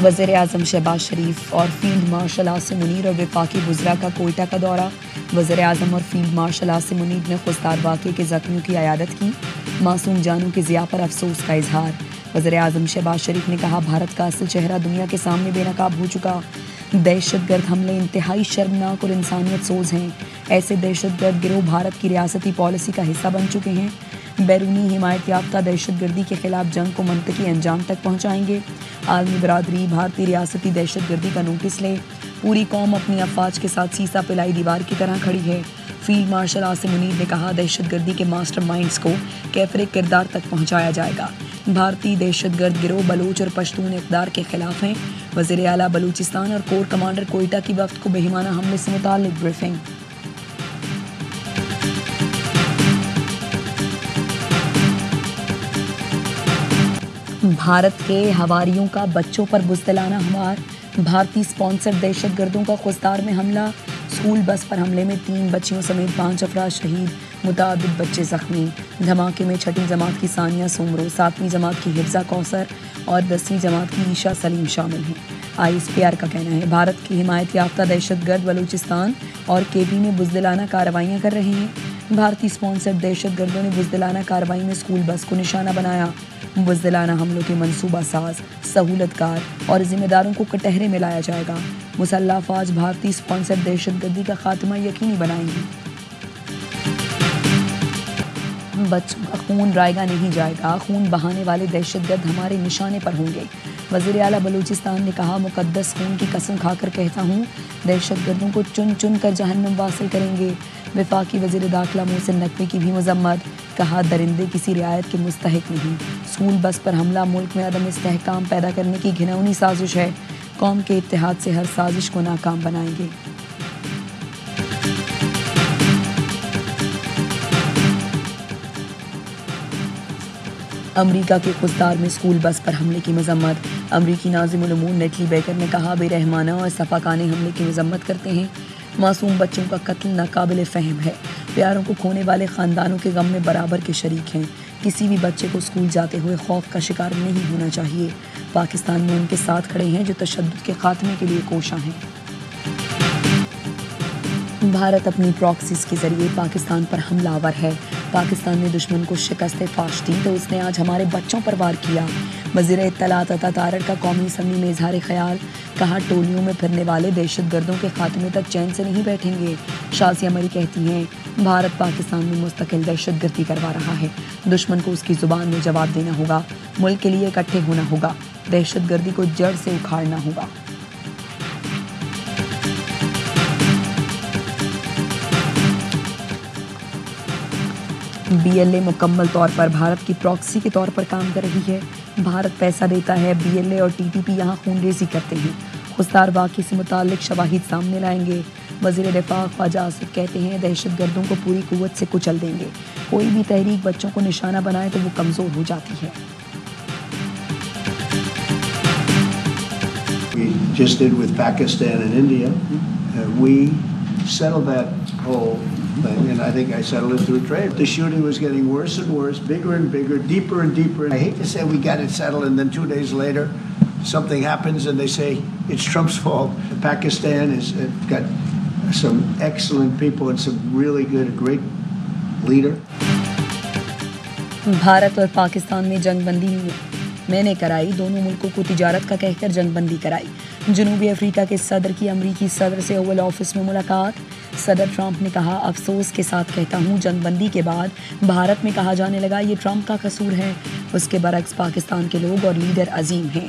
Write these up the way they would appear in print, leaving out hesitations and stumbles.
وزیر اعظم شہباز شریف اور field marshal Asim Munir اور وفاقی وزراء کا کوئٹہ کا دورہ۔ وزیر اعظم اور فیلڈ مارشل عاصم منیر نے خوددار واقعے کے زخمیوں کی عیادت کی۔ معصوم جانوں کی ضیاع پر افسوس کا اظہار۔ وزیر اعظم شہباز شریف نے کہا، بھارت کا اصل چہرہ دنیا کے سامنے بے نقاب ہو چکا۔ دہشت گرد حملے انتہائی شرمناک اور انسانیت سوز ہیں۔ ایسے دہشت گرد گروہ بھارت کی ریاستی پالیسی کا حصہ بن چکے ہیں۔ بیرونی حمایت یافتہ دہشت گردی کے خلاف جنگ کو منطقی انجام تک پہنچائیں گے۔ عالمی برادری بھارتی ریاستی دہشت گردی کا نوٹس لے۔ پوری قوم اپنی افواج کے ساتھ سیسا پلائی دیوار کی طرح کھڑی ہے۔ فیلڈ مارشل عاصم منیر نے کہا، دہشت گردی کے ماسٹر مائنڈز کو کیفر کردار تک پہنچایا جائے گا۔ بھارتی دہشت گرد گروہ بلوچ اور پشتون اقدار کے خلاف ہیں۔ وزیر اعلیٰ بلوچستان اور کور کمانڈر کوئٹہ کی وفد کو بہیمانہ حملے سے متعلق بریفنگ۔ بھارت کے ہواریوں کا بچوں پر بزدلانہ حملہ۔ بھارتی اسپانسر دہشت گردوں کا خوددار میں حملہ۔ اسکول بس پر حملے میں 3 بچیوں سمیت 5 افراد شہید، متعدد بچے زخمی۔ دھماکے میں 6ٹھی جماعت کی ثانیہ سومرو، 7ویں جماعت کی حفظہ کوثر اور 10ویں جماعت کی عیشا سلیم شامل ہیں۔ ISPR کا کہنا ہے، بھارت کی حمایت یافتہ دہشت گرد بلوچستان اور KP میں بزدلانہ کارروائیاں کر رہے ہیں۔ بھارتی اسپانسر دہشت گردوں نے بزدلانہ کارروائی میں اسکول بس کو نشانہ بنایا۔ بزدلانہ حملوں کے منصوبہ ساز، سہولت کار اور ذمہ داروں کو کٹہرے میں لایا جائے گا۔ مسلح افواج بھارتی اسپانسر دہشت گردی کا خاتمہ یقینی بنائیں گی۔ بچوں کا خون رائے گا نہیں جائے گا، خون بہانے والے دہشت گرد ہمارے نشانے پر ہوں گے۔ وزیر اعلیٰ بلوچستان نے کہا، مقدس خون کی قسم کھا کر کہتا ہوں، دہشت گردوں کو چن چن کر جہنم واصل کریں گے۔ وفاقی وزیر داخلہ محسن نقوی کی بھی مذمت۔ کہا، درندے کسی رعایت کے مستحق نہیں۔ اسکول بس پر حملہ ملک میں عدم استحکام پیدا کرنے کی گھناؤنی سازش ہے۔ قوم کے اتحاد سے ہر سازش کو ناکام بنائیں گے۔ امریکہ کے خوددار میں اسکول بس پر حملے کی مذمت۔ امریکی ناظم الامور نیٹلی بیکر نے کہا، بے رحمانہ اور صفاقانہ حملے کی مذمت کرتے ہیں۔ معصوم بچوں کا قتل ناقابل فہم ہے۔ پیاروں کو کھونے والے خاندانوں کے غم میں برابر کے شریک ہیں۔ کسی بھی بچے کو اسکول جاتے ہوئے خوف کا شکار نہیں ہونا چاہیے۔ پاکستان میں ان کے ساتھ کھڑے ہیں جو تشدد کے خاتمے کے لیے کوشاں ہیں۔ بھارت اپنی پراکسیز کے ذریعے پاکستان پر حملہ آور ہے۔ پاکستان نے دشمن کو شکست فاش دی تو اس نے آج ہمارے بچوں پر وار کیا۔ وزیر اطلاعات عطا تارڑ کا قومی اسمبلی میں اظہار خیال۔ کہا، ٹولیوں میں پھرنے والے دہشت گردوں کے خاتمے تک چین سے نہیں بیٹھیں گے۔ شازیہ مری کہتی ہیں، بھارت پاکستان میں مستقل دہشت گردی کروا رہا ہے۔ دشمن کو اس کی زبان میں جواب دینا ہوگا۔ ملک کے لیے اکٹھے ہونا ہوگا۔ دہشت گردی کو جڑ سے اکھاڑنا ہوگا۔ BLA مکمل طور پر بھارت کی پراکسی کے طور پر کام کر رہی ہے۔ بھارت پیسہ دیتا ہے، BLA اور TTP یہاں خون ریزی کرتے ہیں۔ خوددار واقعے سے متعلق شواہد سامنے لائیں گے۔ وزیر دفاع خواجہ آصف کہتے ہیں، دہشت گردوں کو پوری قوت سے کچل دیں گے۔ کوئی بھی تحریک بچوں کو نشانہ بنائے تو وہ کمزور ہو جاتی ہے۔ We just did with Pakistan and India. We settled that whole thing, and I think I settled it through trade. The shooting was getting worse and worse, bigger and bigger, deeper and deeper. I hate to say we got it settled and then 2 days later something happens and they say it's Trump's fault. Pakistan has got some excellent people and some really good, great leader. Bharat اور پاکستان میں جنگ بندی میں نے کرائی، دونوں ملکوں کو تجارت کا کہہ کر جنگ بندی کرائی۔ جنوبی افریقہ کے صدر کی امریکی صدر سے اوول آفس میں ملاقات۔ صدر ٹرمپ نے کہا، افسوس کے ساتھ کہتا ہوں، جنگ بندی کے بعد بھارت میں کہا جانے لگا یہ ٹرمپ کا قصور ہے۔ اس کے برعکس پاکستان کے لوگ اور لیڈر عظیم ہیں۔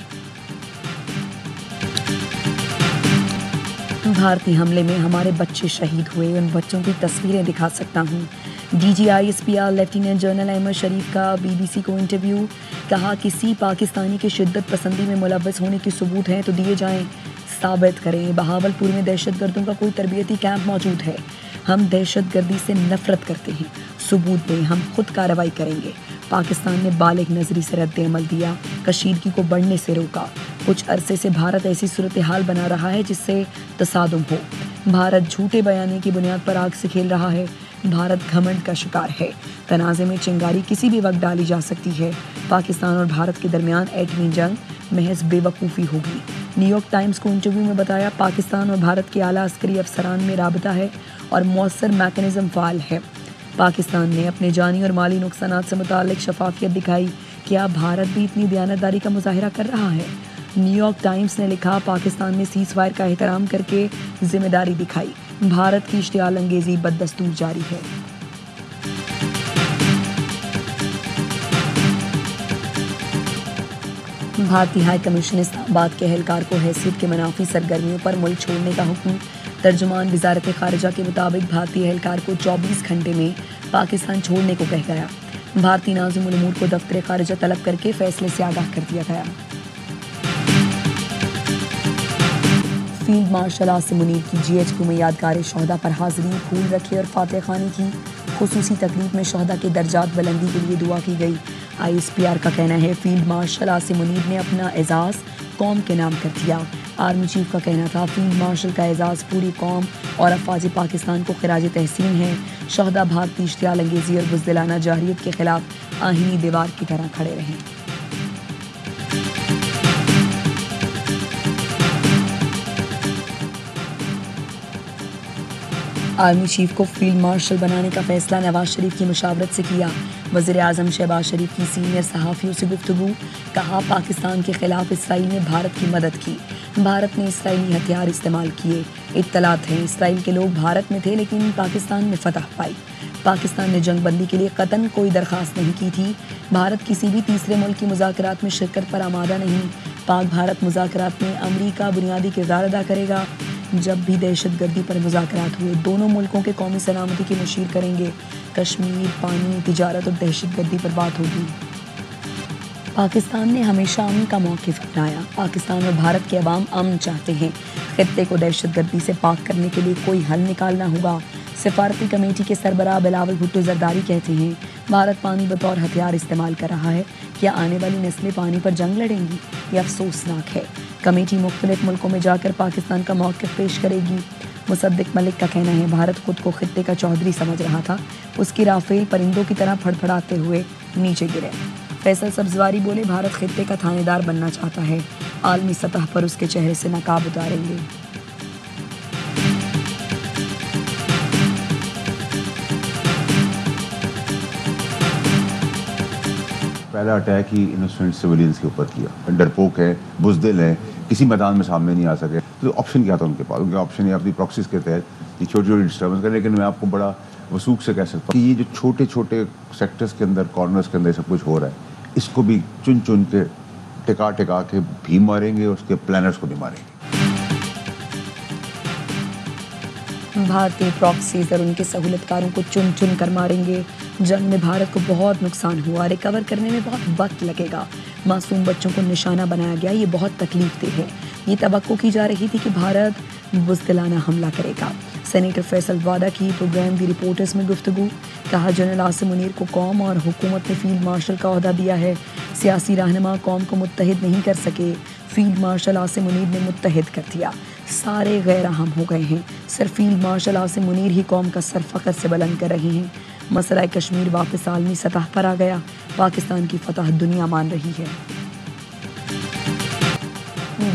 بھارتی حملے میں ہمارے بچے شہید ہوئے، ان بچوں کی تصویریں دکھا سکتا ہوں۔ DG ISPR lieutenant general Ahmed Sharif کا BBC کو انٹرویو۔ کہا، کسی پاکستانی کے شدت پسندی میں ملوث ہونے کے ثبوت ہیں تو دیے جائیں، ثابت کریں۔ بہاولپور میں دہشت گردوں کا کوئی تربیتی کیمپ موجود ہے۔ ہم دہشت گردی سے نفرت کرتے ہیں، ثبوت دیں، ہم خود کارروائی کریں گے۔ پاکستان نے بالغ نظری سے رد عمل دیا، کشیدگی کو بڑھنے سے روکا۔ کچھ عرصے سے بھارت ایسی صورتحال بنا رہا ہے جس سے تصادم ہو۔ بھارت جھوٹے بیانے کی بنیاد پر آگ سے کھیل رہا ہے۔ بھارت گھمنڈ کا شکار ہے۔ تنازع میں چنگاری کسی بھی وقت ڈالی جا سکتی ہے۔ پاکستان اور بھارت کے درمیان ایٹمی جنگ محض بے وقوفی ہوگی۔ نیو یارک ٹائمز کو انٹرویو میں بتایا، پاکستان اور بھارت کے اعلیٰ عسکری افسران میں رابطہ ہے اور مؤثر میکانزم فعال ہے۔ پاکستان نے اپنے جانی اور مالی نقصانات سے متعلق شفافیت دکھائی، کیا بھارت بھی اتنی دیانتداری کا مظاہرہ کر رہا ہے؟ نیو یارک ٹائمز نے لکھا، پاکستان نے سیز فائر کا احترام کر کے ذمہ داری دکھائی، بھارت کی اشتعال انگیزی بددستور جاری ہے۔ بھارتی ہائی کمیشن اسلام آباد کے اہلکار کو حیثیت کے منافی سرگرمیوں پر ملک چھوڑنے کا حکم۔ ترجمان وزارت خارجہ کے مطابق بھارتی اہلکار کو 24 گھنٹے میں پاکستان چھوڑنے کو کہا گیا۔ بھارتی ناظم الامور کو دفتر خارجہ طلب کر کے فیصلے سے آگاہ کر دیا گیا۔ فیلڈ مارشل عاصم منیر کی جی ایچ کیو میں یادگار شہداء پر حاضری، پھول رکھے اور فاتح خوانی کی۔ خصوصی تقریب میں شہداء کے درجات بلندی کے لیے دعا کی گئی۔ آئی ایس پی آر کا کہنا ہے، فیلڈ مارشل عاصم منیر نے اپنا اعزاز قوم کے نام کر دیا۔ آرمی چیف کا کہنا تھا، فیلڈ مارشل کا اعزاز پوری قوم اور افواج پاکستان کو خراج تحسین ہے۔ شہداء بھارتی اشتعال انگیزی اور بزدلانہ جارحیت کے خلاف آہنی دیوار کی طرح کھڑے رہیں۔ آرمی چیف کو فیلڈ مارشل بنانے کا فیصلہ نواز شریف کی مشاورت سے کیا۔ وزیر اعظم شہباز شریف کی سینئر صحافیوں سے گفتگو، کہا پاکستان کے خلاف اسرائیل نے بھارت کی مدد کی، بھارت نے اسرائیلی ہتھیار استعمال کیے۔ اطلاعات ہیں اسرائیل کے لوگ بھارت میں تھے لیکن پاکستان میں فتح پائی۔ پاکستان نے جنگ بندی کے لیے قطعاً کوئی درخواست نہیں کی تھی۔ بھارت کسی بھی تیسرے ملک کی مذاکرات میں شرکت پر آمادہ نہیں۔ پاک بھارت مذاکرات میں امریکہ بنیادی کردار ادا کرے گا۔ جب بھی دہشت گردی پر مذاکرات ہوئے، دونوں ملکوں کے قومی سلامتی کی مشیر کریں گے۔ کشمیر، پانی، تجارت اور دہشت گردی پر بات ہوگی۔ پاکستان نے ہمیشہ امن کا موقف اپنایا۔ پاکستان اور بھارت کے عوام امن چاہتے ہیں۔ خطے کو دہشت گردی سے پاک کرنے کے لیے کوئی حل نکالنا ہوگا۔ سفارتی کمیٹی کے سربراہ بلاول بھٹو زرداری کہتے ہیں، بھارت پانی بطور ہتھیار استعمال کر رہا ہے۔ کیا آنے والی نسلیں پانی پر جنگ لڑیں گی؟ یہ افسوسناک ہے۔ کمیٹی مختلف ملکوں میں جا کر پاکستان کا موقف پیش کرے گی۔ مصدق ملک کا کہنا ہے، بھارت خود کو خطے کا چودھری سمجھ رہا تھا، اس کی رافیل پرندوں کی طرح پھڑ پھڑاتے ہوئے نیچے گرے۔ فیصل سبزواری بولے، بھارت خطے کا تھانے دار بننا چاہتا ہے، عالمی سطح پر اس کے چہرے سے نقاب اتاریں گے۔ پہلا اٹیک ہی انوسنٹ سویلینز کے اوپر کیا، ڈرپوک ہے، بزدل ہے، کسی میدان میں سامنے نہیں آ سکے، تو آپشن کیا تھا ان کے پاس؟ ان کے آپشن یہ اپنی پراکسیز کے تحت یہ چھوٹی چھوٹی ڈسٹربنس کریں، لیکن میں آپ کو بڑا وثوق سے کہہ سکتا ہوں کہ یہ جو چھوٹے چھوٹے سیکٹرز کے اندر، کارنرز کے اندر سب کچھ ہو رہا ہے، اس کو بھی چن چن کے ٹکا ٹکا کے بھی ماریں گے، اس کے پلانرز کو بھی ماریں گے۔ بھارتی پراکسیز اور ان کے سہولت کاروں کو چن چن کر ماریں گے۔ جنگ میں بھارت کو بہت نقصان ہوا، ریکور کرنے میں بہت وقت لگے گا۔ معصوم بچوں کو نشانہ بنایا گیا، یہ بہت تکلیف دہ ہے۔ یہ توقع کی جا رہی تھی کہ بھارت بزدلانہ حملہ کرے گا۔ سینیٹر فیصل وادہ کی پروگرام دی رپورٹرز میں گفتگو، کہا جنرل عاصم منیر کو قوم اور حکومت نے فیلڈ مارشل کا عہدہ دیا ہے، سیاسی رہنما قوم کو متحد نہیں کر سکے، فیلڈ مارشل عاصم منیر نے متحد کر دیا، سارے غیر اہم ہو گئے ہیں، صرف فیلڈ مارشل عاصم منیر ہی قوم کا سر فخر سے بلند کر رہے ہیں۔ مسئلہ کشمیر واپس عالمی سطح پر آ گیا، پاکستان کی فتح دنیا مان رہی ہے۔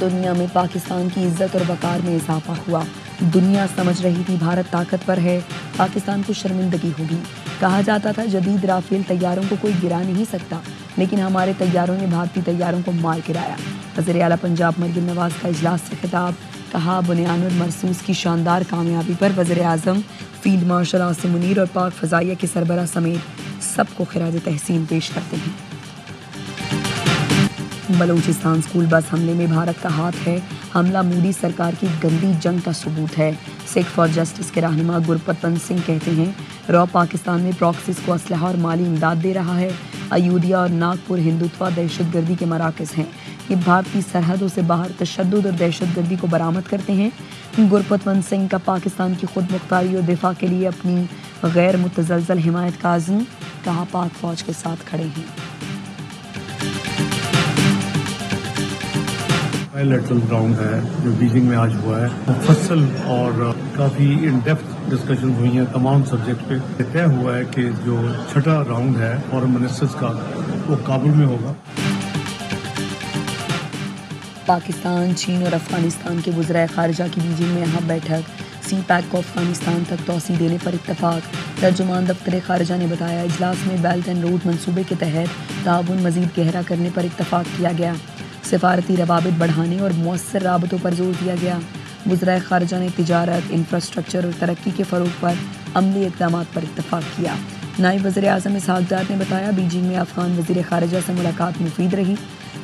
دنیا میں پاکستان کی عزت اور وقار میں اضافہ ہوا، دنیا سمجھ رہی تھی بھارت طاقتور ہے، پاکستان کو شرمندگی ہوگی۔ کہا جاتا تھا جدید رافیل طیاروں کو کوئی گرا نہیں سکتا، لیکن ہمارے طیاروں نے بھارتی طیاروں کو مار گرایا۔ وزیر اعلیٰ پنجاب مریم نواز کا اجلاس سے خطاب، کہا بنیان المرصوص کی شاندار کامیابی پر وزیر اعظم، فیلڈ مارشل عاصم منیر اور پاک فضائیہ کے سربراہ سمیت سب کو خراج تحسین پیش کرتے ہیں۔ بلوچستان اسکول بس حملے میں بھارت کا ہاتھ ہے، حملہ مودی سرکار کی گندی جنگ کا ثبوت ہے۔ سکھ فار جسٹس کے رہنما گرپتن سنگھ کہتے ہیں، را پاکستان میں پراکسیز کو اسلحہ اور مالی امداد دے رہا ہے۔ ایودھیا اور ناگپور ہندوتوا دہشت گردی کے مراکز ہیں، یہ بھارتی سرحدوں سے باہر تشدد اور دہشت گردی کو برآمد کرتے ہیں۔ گرپتن سنگھ کا پاکستان کی خود مختاری اور دفاع کے لیے اپنی غیر متزلزل حمایت کا عزم، کہا پاک فوج کے ساتھ کھڑے ہیں۔ بائیلیٹرل راؤنڈ ہے جو بیجنگ میں آج ہوا ہے، مفصل اور کافی ان ڈیپتھ ڈسکشن ہوئی ہیں تمام سبجیکٹ پہ۔ طے ہوا ہے کہ جو چھٹا راؤنڈ ہے فارن منسٹرز کا وہ کابل میں ہوگا۔ پاکستان، چین اور افغانستان کے وزرائے خارجہ کی بیجنگ میں اہم بیٹھک، سی پیک کو افغانستان تک توسیع دینے پر اتفاق۔ ترجمان دفتر خارجہ نے بتایا اجلاس میں بیلٹ اینڈ روڈ منصوبے کے تحت تعاون مزید گہرا کرنے پر اتفاق کیا گیا، سفارتی روابط بڑھانے اور مؤثر رابطوں پر زور دیا گیا۔ وزرائے خارجہ نے تجارت، انفراسٹرکچر اور ترقی کے فروغ پر عملی اقدامات پر اتفاق کیا۔ نائب وزیر اعظم اسحاق ڈار نے بتایا بیجنگ میں افغان وزیر خارجہ سے ملاقات مفید رہی۔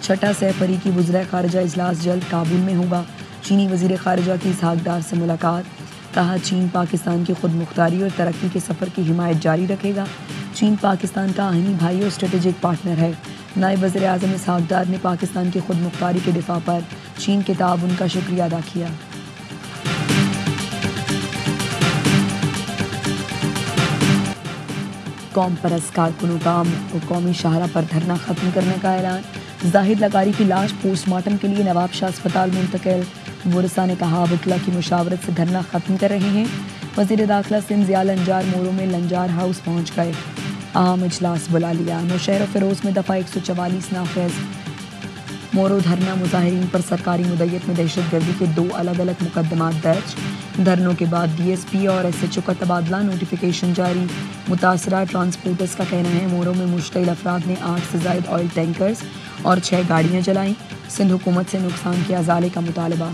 چھٹا سہ فریقی وزرائے خارجہ اجلاس جلد کابل میں ہوگا۔ چینی وزیر خارجہ کی اسحاق ڈار سے ملاقات، کہا چین پاکستان کی خود مختاری اور ترقی کے سفر کی حمایت جاری رکھے گا۔ چین پاکستان کا آئینی بھائی اور اسٹریٹجک پارٹنر ہے۔ نائب وزیر اعظم اسحاق ڈار نے پاکستان کی خود مختاری کے دفاع پر چین کے تعاون کا شکریہ ادا کیا۔ قوم پرست کارکنوں کا قومی شاہراہ پر دھرنا ختم کرنے کا اعلان، زاہد لغاری کی لاش پوسٹ مارٹم کے لیے نواب شاہ اسپتال منتقل۔ ورثاء نے کہا وکلا کی مشاورت سے دھرنا ختم کر رہے ہیں۔ وزیر داخلہ سندھ ضیاء لنجار مورو میں لنجار ہاؤس پہنچ گئے، اہم اجلاس بلا لیا۔ نوشہر و فیروز میں دفعہ 144 نافذ۔ مورو دھرنا مظاہرین پر سرکاری مدعیت میں دہشت گردی کے 2 الگ الگ مقدمات درج۔ دھرنوں کے بعد ڈی ایس پی اور ایس ایچ او کا تبادلہ، نوٹیفیکیشن جاری۔ متاثرہ ٹرانسپورٹرز کا کہنا ہے مورو میں مشتعل افراد نے 8 سے زائد آئل ٹینکرز اور 6 گاڑیاں جلائیں۔ سندھ حکومت سے نقصان کے ازالے کا مطالبہ۔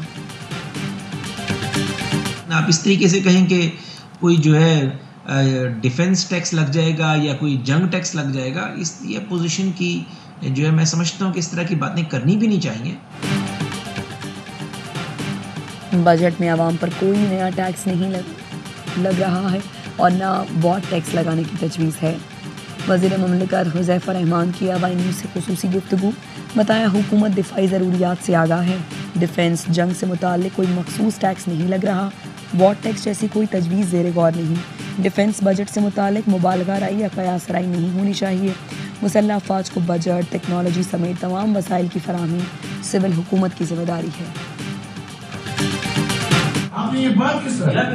آپ اس طریقے سے کہیں کہ کوئی جو ہے ڈیفنس ٹیکس لگ جائے گا یا کوئی جنگ ٹیکس لگ جائے گا، یہ اپوزیشن کی جو ہے میں سمجھتا ہوں کہ اس طرح کی باتیں کرنی بھی نہیں چاہیے۔ بجٹ میں عوام پر کوئی نیا ٹیکس نہیں لگ رہا ہے اور نہ واٹ ٹیکس لگانے کی تجویز ہے۔ وزیر مملکت حذیفہ رحمان کی آوائی نیوز سے خصوصی گفتگو، بتایا حکومت دفاعی ضروریات سے آگاہ ہے، ڈیفنس جنگ سے متعلق کوئی مخصوص ٹیکس نہیں لگ رہا، واٹ ٹیکس جیسی کوئی تجویز زیر غور نہیں، ڈیفنس بجٹ سے متعلق مبالغہ رائی یا قیاس رائی نہیں ہونی چاہیے، مسلح افواج کو بجٹ، ٹیکنالوجی سمیت تمام وسائل کی فراہمی سول حکومت کی ذمہ داری ہے۔ آپ نے یہ بات کس طرح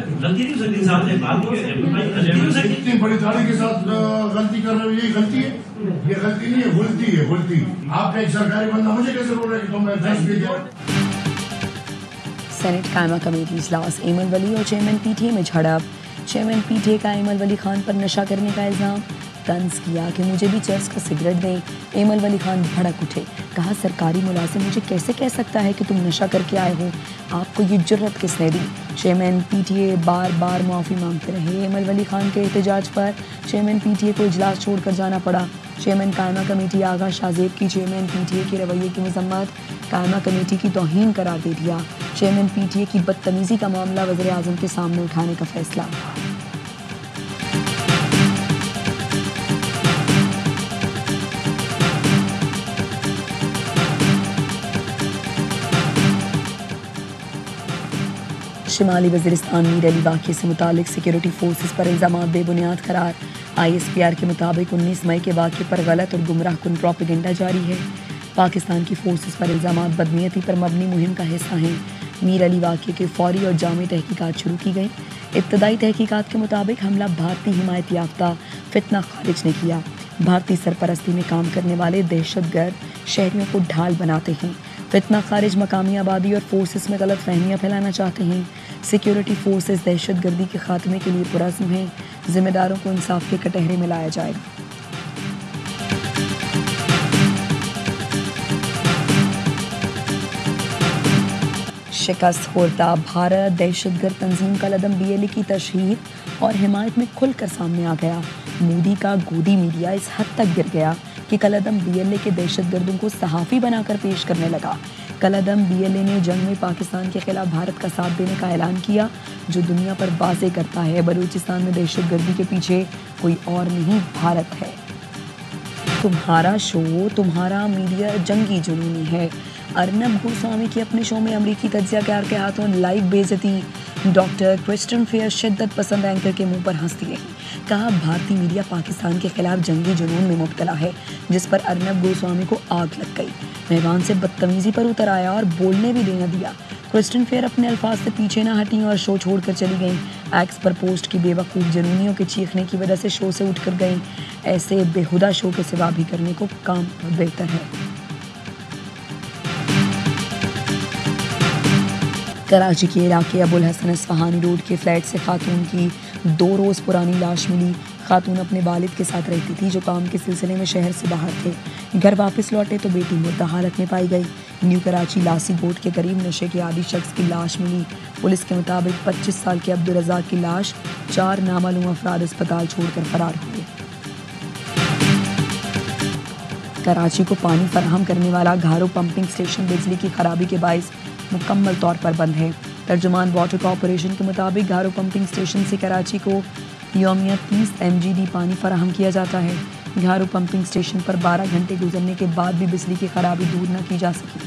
اتنی بڑی داڑھی کے ساتھ غلطی کر رہے ہو؟ یہ غلطی ہے، یہ غلطی نہیں ہے، غلطی ہے، غلطی۔ آپ کا ایک سرکاری بندہ مجھے کیسے بول رہا ہے کہ تم نے فیصلہ کیا؟ سینٹ قائمہ کمیٹی اجلاس، ایمل ولی اور چیئرمین پی ٹی اے میں جھڑپ۔ چیئرمین پی ٹی اے کا ایمل ولی خان پر نشہ کرنے کا الزام، طنز کیا کہ مجھے بھی چرس کا سگریٹ دیں۔ ایمل ولی خان بھڑک اٹھے، کہا سرکاری ملازم مجھے کیسے کہہ سکتا ہے کہ تم نشہ کر کے آئے ہو، آپ کو یہ جرت کس نے دی؟ چیئرمین پی ٹی اے بار بار معافی مانگتے رہے۔ ایمل ولی خان کے احتجاج پر چیئرمین پی ٹی اے کو اجلاس چھوڑ کر جانا پڑا۔ چیئرمین قائمہ کمیٹی آغا شاہ زیب کی چیئرمین پی ٹی اے کے رویے کی مذمت، قائمہ کمیٹی کی توہین قرار دے دیا۔ چیئرمین پی ٹی اے کی بدتمیزی کا معاملہ وزیر اعظم کے سامنے اٹھانے کا فیصلہ۔ شمالی وزیرستان میر علی واقعے سے متعلق سیکیورٹی فورسز پر الزامات بے بنیاد قرار، آئی ایس پی آر کے مطابق 19 مئی کے واقعے پر غلط اور گمراہ کن پروپیگنڈا جاری ہے۔ پاکستان کی فورسز پر الزامات بدنیتی پر مبنی مہم کا حصہ ہیں۔ میر علی واقعے کے فوری اور جامع تحقیقات شروع کی گئیں۔ ابتدائی تحقیقات کے مطابق حملہ بھارتی حمایت یافتہ فتنہ خارج نے کیا۔ بھارتی سرپرستی میں کام کرنے والے دہشت گرد شہریوں کو ڈھال بناتے ہیں۔ فتنہ خارج مقامی آبادی اور فورسز میں غلط فہمیاں پھیلانا چاہتے ہیں۔ سیکیورٹی فورسز دہشت گردی کے خاتمے کے لیے پرعزم ہیں، ذمہ داروں کو انصاف کے کٹہرے میں لایا جائے گا۔ شکست خوردہ بھارت دہشت گرد تنظیم کالعدم بی ایل اے کی تشہیر اور حمایت میں کھل کر سامنے آ گیا۔ مودی کا گودی میڈیا اس حد تک گر گیا کہ کالعدم بی ایل اے کے دہشت گردوں کو صحافی بنا کر پیش کرنے لگا۔ کالعدم بی ایل اے نے جنگ میں پاکستان کے خلاف بھارت کا ساتھ دینے کا اعلان کیا، جو دنیا پر واضح کرتا ہے بلوچستان میں دہشت گردی کے پیچھے کوئی اور نہیں، بھارت ہے۔ تمہارا شو، تمہارا میڈیا جنگی جنونی ہے۔ ارنب گوسوامی کی اپنے شو میں امریکی تجزیہ کار کے ہاتھوں لائیو بے عزتی، ڈاکٹر کرسٹن فیئر شدت پسند اینکر کے منہ پر ہنستی رہی، کہا بھارتی میڈیا پاکستان کے خلاف جنگی جنون میں مبتلا ہے، جس پر ارنب گوسوامی کو آگ لگ گئی، میدان سے بدتمیزی پر اتر آیا اور بولنے بھی نہ دیا۔ کرسٹن فیئر اپنے الفاظ سے پیچھے نہ ہٹیں اور شو چھوڑ کر چلی گئیں۔ ایکس پر پوسٹ کی بے وقوف جنونیوں کے چیخنے کی وجہ سے شو سے اٹھ کر گئیں۔ ایسے بےہودہ شو کے سوا بھی کرنے کو کام بہتر ہے۔ کراچی کے علاقے ابو الحسن اصفہانی روڈ کے فلیٹ سے خاتون کی 2 روز پرانی لاش ملی۔ خاتون اپنے والد کے ساتھ رہتی تھی جو کام کے سلسلے میں شہر سے باہر تھے۔ گھر واپس لوٹے تو بیٹی مردہ حالت میں پائی گئی۔ نیو کراچی لاسی بوٹ کے قریب نشے کے عادی شخص کی لاش ملی۔ پولیس کے مطابق 25 سال کے عبدالرزاق کی لاش 4 نامعلوم افراد اسپتال چھوڑ کر فرار ہوئے۔ کراچی کو پانی فراہم کرنے والا گھارو پمپنگ اسٹیشن بجلی کی خرابی کے باعث مکمل طور پر بند ہے۔ ترجمان واٹر کارپوریشن کے مطابق گھارو پمپنگ اسٹیشن سے کراچی کو یومیہ 30 MGD پانی فراہم کیا جاتا ہے۔ گھارو پمپنگ اسٹیشن پر 12 گھنٹے گزرنے کے بعد بھی بجلی کی خرابی دور نہ کی جا سکی۔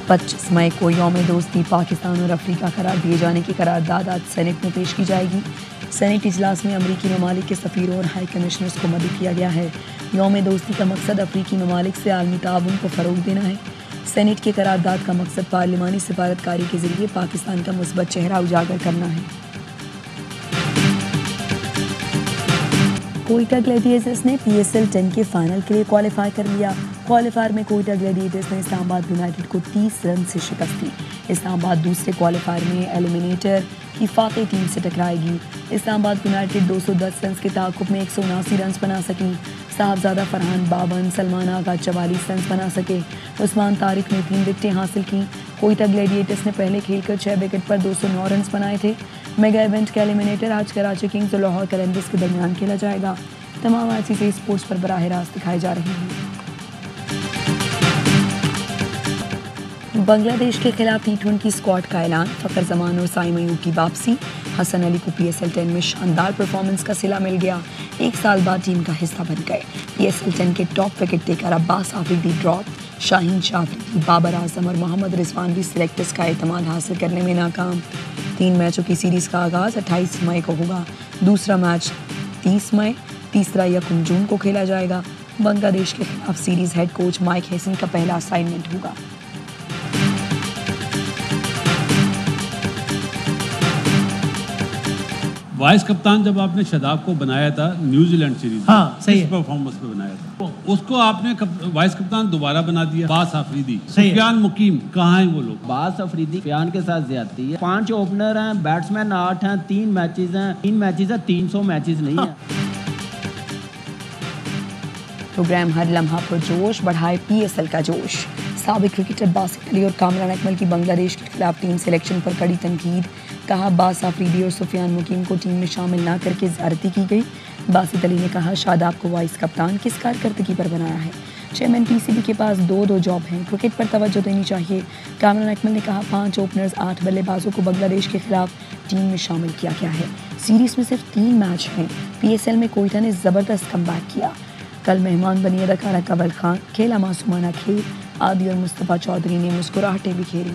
پچیس مئی کو یوم دوستی پاکستان اور افریقہ قرار دیے جانے کی قرارداد آج سینٹ میں پیش کی جائے گی۔ سینٹ اجلاس میں امریکی ممالک کے سفیروں اور ہائی کمشنرز کو مدعو کیا گیا ہے۔ یوم دوستی کا مقصد افریقی ممالک سے عالمی تعاون کو فروغ دینا ہے۔ سینٹ کی قرارداد کا مقصد پارلیمانی سفارتکاری کے ذریعے پاکستان کا مثبت چہرہ اجاگر کرنا ہے۔ کوئٹہ گلیڈیٹرز نے PSL 10 کے فائنل کے لیے کوالیفائی کر لیا۔ کوالیفائر میں کوئٹہ گلیڈیٹرز نے اسلام آباد یونائیٹڈ کو 30 رن سے شکست دی۔ اسلام آباد دوسرے کوالیفائر میں ایلیمینیٹر کی فاتح ٹیم سے ٹکرائے گی۔ اسلام آباد یونائیٹڈ 210 رنز کے تعاقب میں 179 رنز بنا سکی۔ صاحبزادہ فرحان 52، سلمان آغا 44 رنز بنا سکے۔ عثمان طارق نے 3 وکٹیں حاصل کیں۔ کوئٹہ گلیڈیٹرز نے پہلے کھیل کر 6 وکٹ پر 209 رنز بنائے تھے۔ میگا ایونٹ کا ایلیمینیٹر آج کراچی کنگز اور لاہور قلندرز کے درمیان کھیلا جائے گا۔ تمام ICC اسپورٹس پر براہ راست دکھائے جا رہے ہیں۔ بنگلہ دیش کے خلاف T20 اسکواڈ کا اعلان۔ فخر زمان اور سائم ایوب کی واپسی۔ حسن علی کو PSL 10 میں شاندار پرفارمنس کا صلہ مل گیا۔ 1 سال بعد ٹیم کا حصہ بن گئے۔ PSL 10 کے ٹاپ وکٹ ٹیکر عباس آفریدی ڈراپ۔ شاہین شاہ آفریدی، بابر اعظم اور محمد رضوان بھی سلیکٹرز کا اعتماد حاصل کرنے میں ناکام۔ 3 میچوں کی سیریز کا آغاز 28 مئی کو ہوگا۔ دوسرا میچ 30 مئی، تیسرا 1 جون کو کھیلا جائے گا۔ بنگلہ دیش کے خلاف سیریز ہیڈ کوچ مائک ہیسن کا پہلا اسائنمنٹ ہوگا۔ وائس کپتان جب آپ نے شاداب کو بنایا تھا نیوزی لینڈ سیریز میں پرفارمنس پہ بنایا تھا، اس کو آپ نے وائس کپتان دوبارہ بنا دیا۔ عباس آفریدی، سفیان مقیم، کہاں ہیں وہ لوگ؟ عباس آفریدی سفیان کے ساتھ زیادتی ہے۔ 5 اوپنر ہیں، بیٹسمین 8 ہیں، 3 میچز ہیں، 300 میچز نہیں ہیں۔ پروگرام ہر لمحہ پر جوش بڑھائے PSL کا جوش۔ سابق کرکٹر باسط علی اور کامران اکمل کی بنگلہ دیش کے خلاف ٹیم سلیکشن پر کڑی تنقید۔ کہا عباس آفریدی اور سفیان مقیم کو ٹیم میں شامل نہ کر کے زیادتی کی گئی۔ باسط علی نے کہا شاداب کو وائس کپتان کس کارکردگی پر بنایا ہے؟ چیئرمین PCB کے پاس 2 جاب ہیں، کرکٹ پر توجہ دینی چاہیے۔ کامران اکمل نے کہا 5 اوپنرز 8 بلے بازوں کو بنگلہ دیش کے خلاف ٹیم میں شامل کیا گیا ہے۔ سیریز میں صرف 3 میچ ہیں۔ PSL میں کوئٹہ نے زبردست کم بیک کیا۔ کل مہمان بنی اداکارہ کنول خان، کھیلا معصومانہ کھیل۔ عادی اور مصطفیٰ چودھری نے مسکراہٹیں بکھیری۔